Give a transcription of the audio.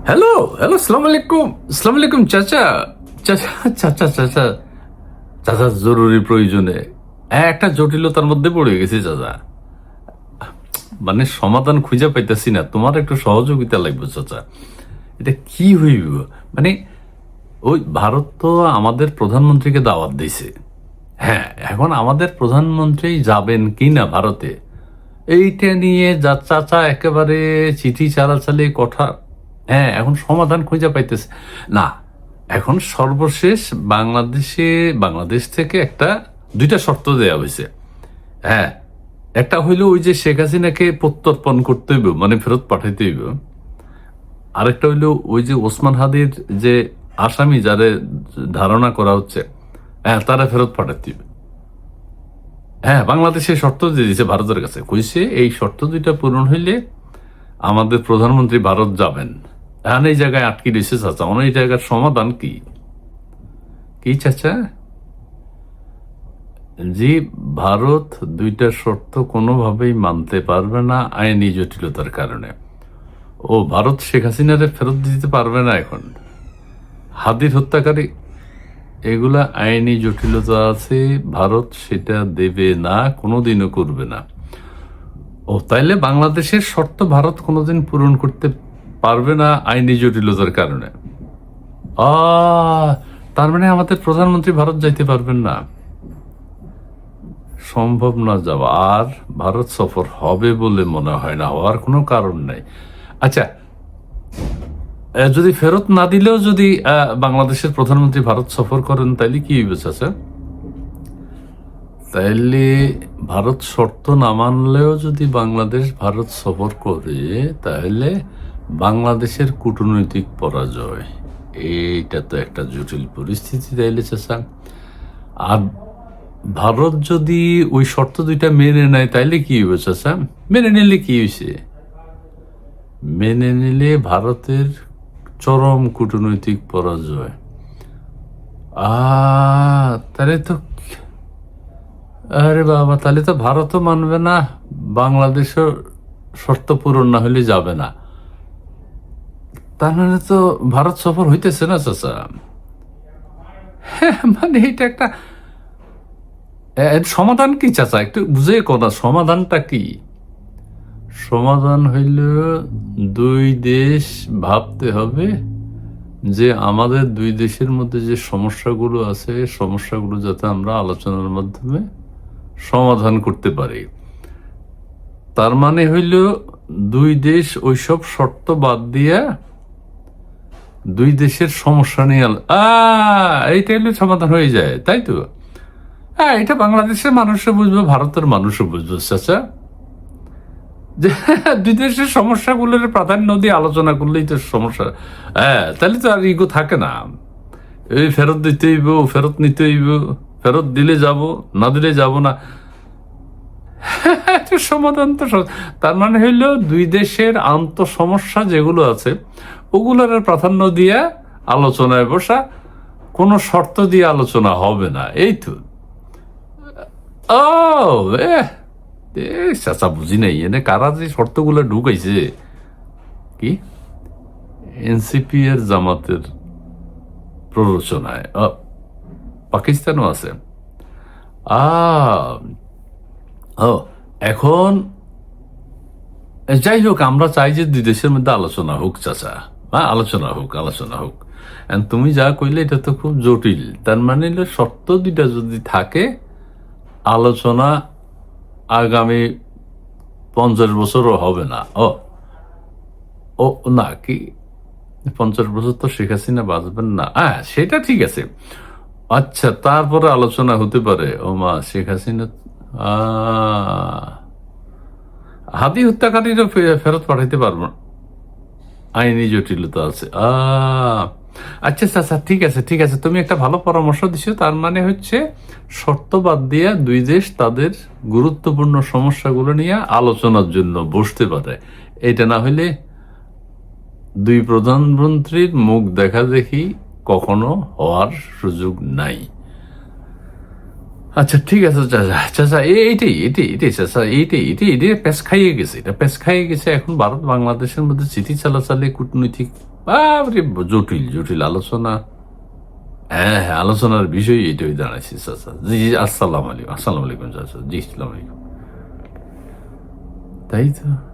Hello hello, সালাম আলাইকুম। সালাম আলাইকুম চাচা। চাচা চাচা চাচা চাচা, জরুরি প্রয়োজনে একটা জটিলতার মধ্যে পড়ে গেছি চাচা। মানে সমাধান খুঁজে পাইতেছি না, তোমার একটু সহযোগিতা লাগবে চাচা। এটা কি হইব? মানে ওই ভারত তো আমাদের প্রধানমন্ত্রীকে দাওয়াত দিছে। হ্যাঁ, এখন আমাদের প্রধানমন্ত্রী যাবেন কিনা ভারতে, এইটা নিয়ে যা চাচা একেবারে চিঠি চালাচালি কথা। হ্যাঁ, এখন সমাধান খুঁজে পাইতেছে না। এখন সর্বশেষ বাংলাদেশ থেকে দুইটা শর্ত দেওয়া হয়েছে। হ্যাঁ, একটা হইলো ওই যে শেখ হাসিনাকে প্রত্যর্পণ করতে হইব, মানে ফেরত পাঠাইতে হইব। আরেকটা হইলো ওই যে ওসমান হাদির যে আসামি, যারে ধারণা করা হচ্ছে, হ্যাঁ, তারা ফেরত পাঠাইতে হইবে। হ্যাঁ, বাংলাদেশে শর্ত দিয়ে দিয়েছে ভারতের কাছে, কইছে এই শর্ত দুইটা পূরণ হইলে আমাদের প্রধানমন্ত্রী ভারত যাবেন। এখন এই জায়গায় আটকে দিয়েছে চাচা, এই জায়গার সমাধান কি? কি চাচা? জি, ভারত দুইটা শর্ত কোনোভাবেই মানতে পারবে না আইনি জটিলতার কারণে। ও ভারত শেখ হাসিনারে ফেরত দিতে পারবে না এখন। হাদির হত্যাকারী, এগুলা আইনি জটিলতা আছে, ভারত সেটা দেবে না, কোনোদিনও করবে না। ও তাইলে বাংলাদেশের শর্ত ভারত কোনোদিন পূরণ করতে পারবে না আইনি জটিলতার কারণে। তার মানে আমাদের প্রধানমন্ত্রী ভারত যাইতে পারবেন না, সম্ভব না যাওয়া। আর ভারত সফর হবে বলে মনে হয় না, হওয়ার কোনো কারণ নাই। আচ্ছা, যদি ফেরত না দিলেও যদি বাংলাদেশের প্রধানমন্ত্রী ভারত সফর করেন, তাইলে কি হইবে চাচা? তাইলে ভারত শর্ত না মানলেও যদি বাংলাদেশ ভারত সফর করে, তাহলে বাংলাদেশের কূটনৈতিক পরাজয়। এইটা তো একটা জটিল পরিস্থিতি তাইলে চাচা। আর ভারত যদি ওই শর্ত দুইটা মেনে নেয়, তাইলে কি হইবে চাচা? মেনে নিলে কি হয়েছে? মেনে নিলে ভারতের চরম কূটনৈতিক পরাজয়। তাহলে তো, আরে বাবা, তাহলে তো ভারতও মানবে না, বাংলাদেশও শর্ত পূরণ না হলে যাবে না। তার মানে তো ভারত সফর হইতেছে না চাচা। হ্যাঁ, মানে এটা একটা এর সমাধান কি চাচা? একটু বুঝে কথা, সমাধানটা কি? সমাধান হইল দুই দেশ ভাবতে হবে যে আমাদের দুই দেশের মধ্যে যে সমস্যাগুলো আছে, সমস্যাগুলো যাতে আমরা আলোচনার মাধ্যমে সমাধান করতে পারি। তার মানে হইল দুই দেশ ওইসব শর্ত বাদ দিয়া দুই দেশের সমস্যা নিয়ে এইটা হইলে সমাধান হয়ে যায়, তাই তো? হ্যাঁ, এটা বাংলাদেশের মানুষও বুঝবে, ভারতের মানুষও বুঝবে চাচা, যে দুই দেশের সমস্যাগুলোর প্রাধান্য দিয়ে আলোচনা করলেই তো সমস্যা। হ্যাঁ, তাহলে তো আর ইগো থাকে না। এই ফেরত দিতে হইব, ফেরত নিতে হইব, ফেরত দিলে যাব, না দিলে যাব না। সমাধান তো তার মানে হইল দুই দেশের আন্ত সমস্যা যেগুলো আছে, ওগুলোর প্রাধান্য দিয়ে আলোচনায় বসা, কোনো শর্ত দিয়ে আলোচনা হবে না, এই তো। ও চাচা, বুঝি নাই এনে কারা যে শর্তগুলো ঢুকাইছে। কি? এনসিপি এর জামাতের প্ররোচনায় পাকিস্তানও আছে। আ ও এখন যাই হোক, আমরা চাই যে দুই দেশের মধ্যে আলোচনা হোক চাচা। আলোচনা হোক, আলোচনা হোক। তুমি যা কইলে এটা তো খুব জটিল। তার মানে শর্ত দুইটা যদি থাকে, আলোচনা আগামী 50 বছরও হবে না। ও না, কি 50 বছর তো শেখ হাসিনা বাঁচবেন না। সেটা ঠিক আছে। আচ্ছা, তারপরে আলোচনা হতে পারে। ও মা, শেখ হাসিনা হাদি হত্যাকারীরও ফেরত পাঠাইতে পারবো না, আইনি জটিলতা আছে। আচ্ছা আচ্ছা, ঠিক আছে ঠিক আছে, তুমি একটা ভালো পরামর্শ দিছো। তার মানে হচ্ছে শর্ত বাদ দিয়ে দুই দেশ তাদের গুরুত্বপূর্ণ সমস্যাগুলো নিয়ে আলোচনার জন্য বসতে পারে। এটা না হইলে দুই প্রধানমন্ত্রীর মুখ দেখা দেখি কখনো হওয়ার সুযোগ নাই। আচ্ছা ঠিক আছে চাচা, চাচা এটাই চাচা, এটাই প্যাঁচ খাইয়ে গেছে, এটা প্যাঁচ খাইয়ে গেছে। এখন ভারত বাংলাদেশের মধ্যে চিঠি চালাচালি, কূটনৈতিক বাপরে জটিল জটিল আলোচনা। হ্যাঁ হ্যাঁ, আলোচনার বিষয় এটাই দাঁড়াইছে চাচা। জি জি, আসসালাম আলাইকুম চাচা। জি, আসসালাম আলাইকুম। তাই তো।